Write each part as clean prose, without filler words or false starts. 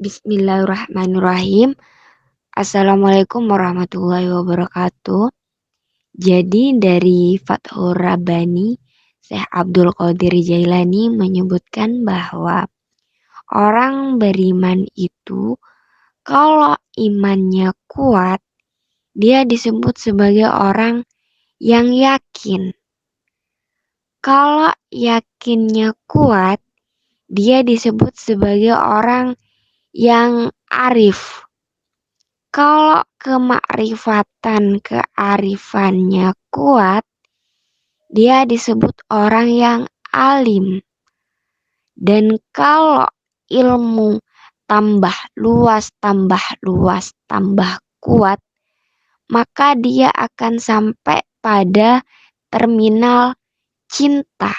Bismillahirrahmanirrahim. Assalamualaikum warahmatullahi wabarakatuh. Jadi dari Fathur Rabbani, Syekh Abdul Qadir Jailani menyebutkan bahwa orang beriman itu kalau imannya kuat, dia disebut sebagai orang yang yakin. Kalau yakinnya kuat, dia disebut sebagai orang yang arif. Kalau kearifannya kuat, dia disebut orang yang alim. Dan kalau ilmu tambah luas, tambah kuat, maka dia akan sampai pada terminal cinta.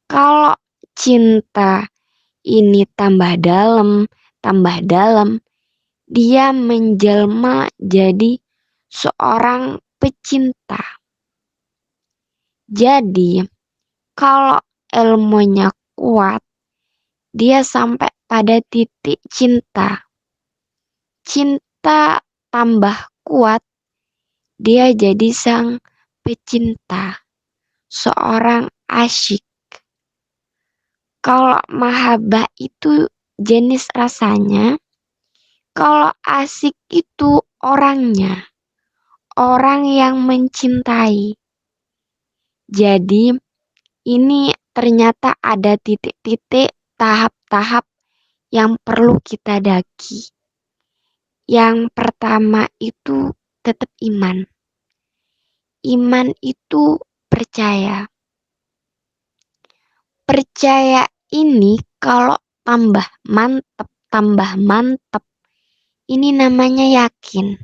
Kalau cinta ini tambah dalam, dia menjelma jadi seorang pecinta. Jadi, kalau ilmunya kuat, dia sampai pada titik cinta. Cinta tambah kuat, dia jadi sang pecinta, seorang asyik. Kalau mahabbah itu jenis rasanya, kalau asyik itu orangnya, orang yang mencintai. Jadi ini ternyata ada titik-titik tahap-tahap yang perlu kita daki. Yang pertama itu tetap iman. Iman itu percaya. Percaya ini kalau tambah mantep, ini namanya yakin.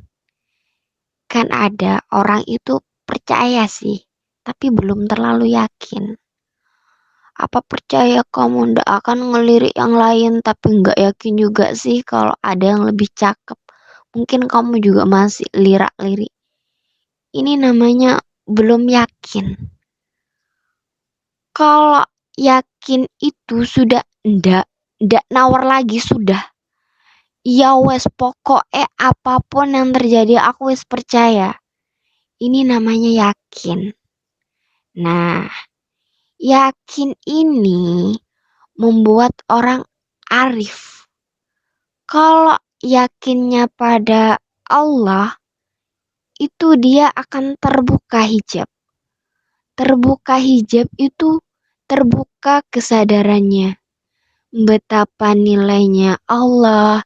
Kan ada orang itu percaya sih, tapi belum terlalu yakin. Apa percaya kamu ndak akan ngelirik yang lain, tapi nggak yakin juga sih kalau ada yang lebih cakep. Mungkin kamu juga masih lirak-lirik. Ini namanya belum yakin. Kalau yakin itu sudah ndak nawar lagi sudah. Ya wes pokoknya apapun yang terjadi aku wes percaya. Ini namanya yakin. Nah, yakin ini membuat orang arif. Kalau yakinnya pada Allah, itu dia akan terbuka hijab. Terbuka hijab itu terbuka kesadarannya. Betapa nilainya Allah,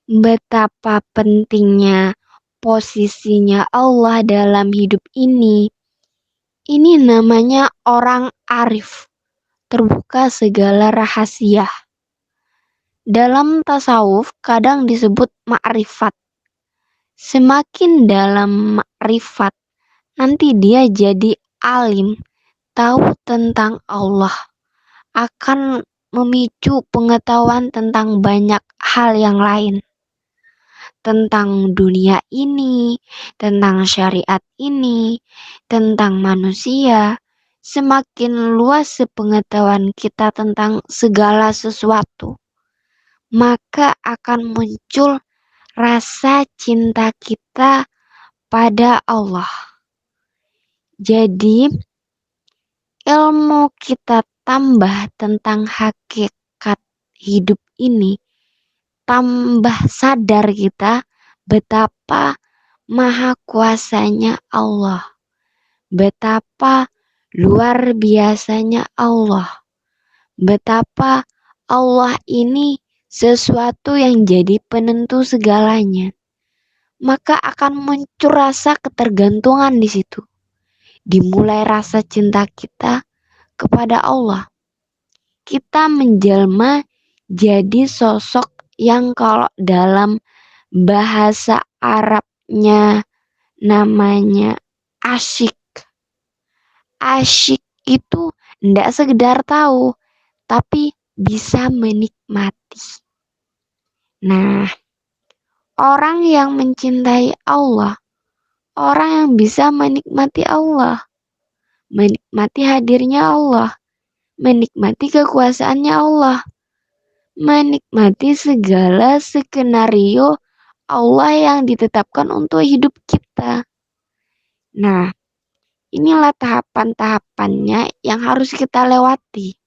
betapa pentingnya posisinya Allah dalam hidup ini. Ini namanya orang arif, terbuka segala rahasia. Dalam tasawuf kadang disebut ma'rifat. Semakin dalam ma'rifat, nanti dia jadi alim, tahu tentang Allah, akan memicu pengetahuan tentang banyak hal yang lain. Tentang dunia ini, tentang syariat ini, tentang manusia. Semakin luas sepengetahuan kita tentang segala sesuatu, maka akan muncul rasa cinta kita pada Allah. Jadi, ilmu kita tambah tentang hakikat hidup ini, tambah sadar kita betapa maha kuasanya Allah, betapa luar biasanya Allah, betapa Allah ini sesuatu yang jadi penentu segalanya. Maka akan muncul rasa ketergantungan di situ. Dimulai rasa cinta kita kepada Allah. Kita menjelma jadi sosok yang kalau dalam bahasa Arabnya namanya asyik. Asyik itu tidak sekedar tahu, tapi bisa menikmati. Nah, orang yang mencintai Allah, orang yang bisa menikmati Allah, menikmati hadirnya Allah, menikmati kekuasaannya Allah, menikmati segala skenario Allah yang ditetapkan untuk hidup kita. Nah, inilah tahapan-tahapannya yang harus kita lewati.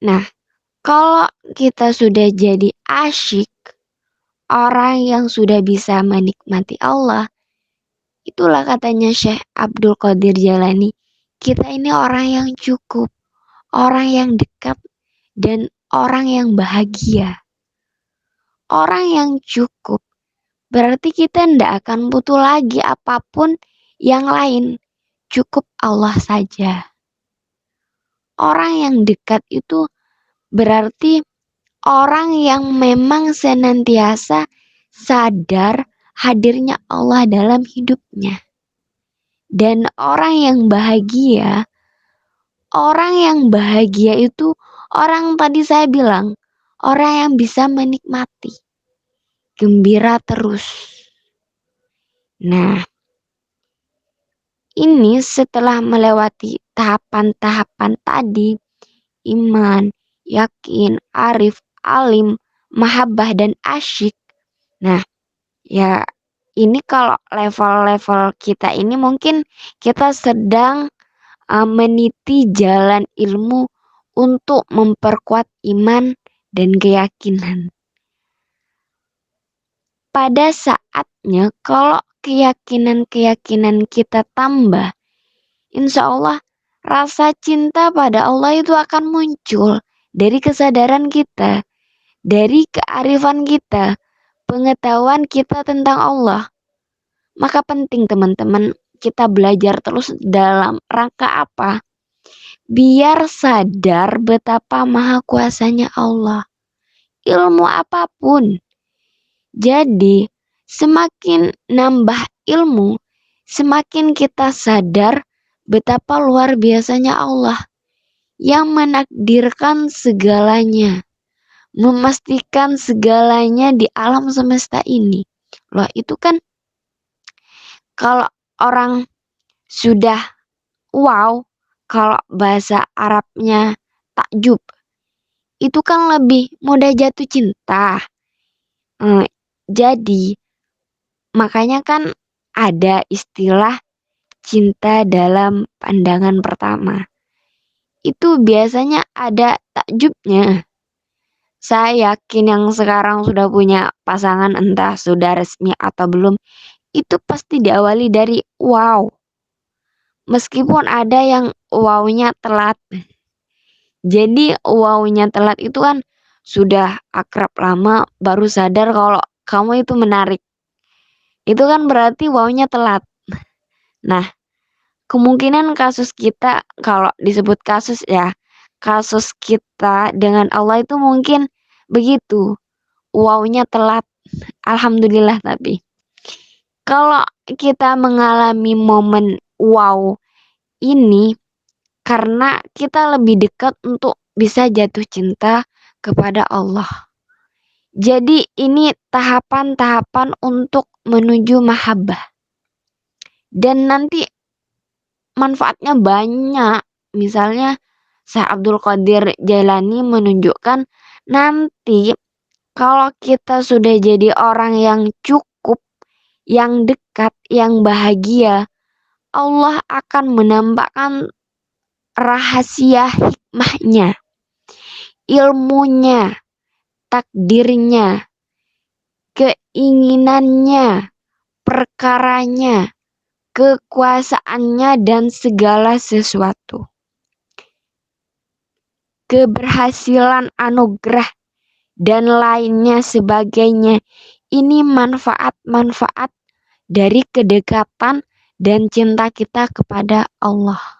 Nah, kalau kita sudah jadi asyik, orang yang sudah bisa menikmati Allah, itulah katanya Syekh Abdul Qadir Jailani, kita ini orang yang cukup, orang yang dekat, dan orang yang bahagia. Orang yang cukup berarti kita tidak akan butuh lagi apapun yang lain, cukup Allah saja. Orang yang dekat itu berarti orang yang memang senantiasa sadar hadirnya Allah dalam hidupnya. Dan orang yang bahagia itu orang tadi saya bilang, orang yang bisa menikmati, gembira terus. Nah, ini setelah melewati tahapan-tahapan tadi, iman, yakin, arif, alim, mahabbah, dan asyik. Nah, ya ini kalau level-level kita ini mungkin kita sedang meniti jalan ilmu untuk memperkuat iman dan keyakinan. Pada saatnya kalau keyakinan-keyakinan kita tambah, insya Allah rasa cinta pada Allah itu akan muncul dari kesadaran kita, dari kearifan kita, pengetahuan kita tentang Allah. Maka penting teman-teman kita belajar terus dalam rangka apa? Biar sadar betapa maha kuasanya Allah. Ilmu apapun. Jadi semakin nambah ilmu, semakin kita sadar betapa luar biasanya Allah yang menakdirkan segalanya, memastikan segalanya di alam semesta ini. Loh, itu kan kalau orang sudah wow, kalau bahasa Arabnya takjub, itu kan lebih mudah jatuh cinta. Jadi makanya kan ada istilah cinta dalam pandangan pertama. Itu biasanya ada takjubnya. Saya yakin yang sekarang sudah punya pasangan, entah sudah resmi atau belum, itu pasti diawali dari wow. Meskipun ada yang wownya telat. Jadi wownya telat itu kan sudah akrab lama baru sadar kalau kamu itu menarik. Itu kan berarti wownya telat. Nah, kemungkinan kasus kita, kalau disebut kasus ya, kasus kita dengan Allah itu mungkin begitu. Wownya telat. Alhamdulillah tapi. Kalau kita mengalami momen wow ini karena kita lebih dekat untuk bisa jatuh cinta kepada Allah. Jadi ini tahapan-tahapan untuk menuju mahabbah. Dan nanti manfaatnya banyak. Misalnya Syekh Abdul Qadir Jailani menunjukkan nanti kalau kita sudah jadi orang yang cukup, yang dekat, yang bahagia, Allah akan menampakkan rahasia hikmahnya, ilmunya, takdirnya, keinginannya, perkaranya, kekuasaannya, dan segala sesuatu. Keberhasilan, anugerah, dan lainnya sebagainya. Ini manfaat-manfaat dari kedekatan dan cinta kita kepada Allah.